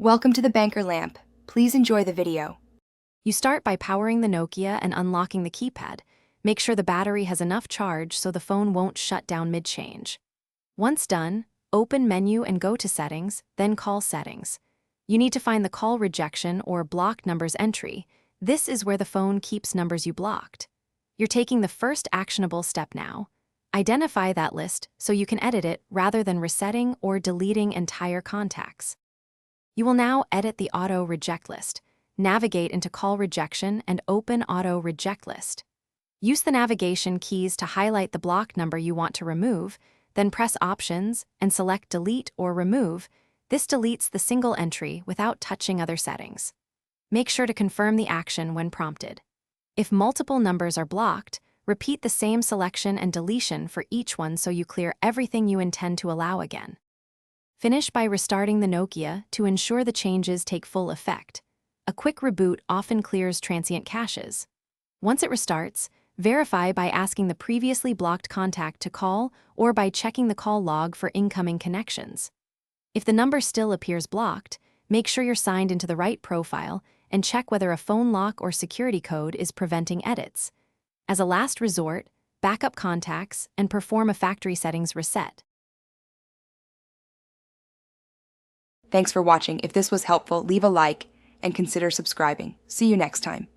Welcome to the banker lamp. Please enjoy the video. You start by powering the Nokia and unlocking the keypad. Make sure the battery has enough charge so the phone won't shut down mid-change. Once done, open Menu and go to Settings, then Call Settings. You need to find the call rejection or blocked numbers entry. This is where the phone keeps numbers you blocked. You're taking the first actionable step now. Identify that list so you can edit it rather than resetting or deleting entire contacts. You will now edit the Auto Reject list. Navigate into Call Rejection and open Auto Reject List. Use the navigation keys to highlight the block number you want to remove, then press Options and select Delete or Remove. This deletes the single entry without touching other settings. Make sure to confirm the action when prompted. If multiple numbers are blocked, repeat the same selection and deletion for each one so you clear everything you intend to allow again. Finish by restarting the Nokia to ensure the changes take full effect. A quick reboot often clears transient caches. Once it restarts, verify by asking the previously blocked contact to call or by checking the call log for incoming connections. If the number still appears blocked, make sure you're signed into the right profile and check whether a phone lock or security code is preventing edits. As a last resort, backup contacts and perform a factory settings reset. Thanks for watching. If this was helpful, leave a like and consider subscribing. See you next time.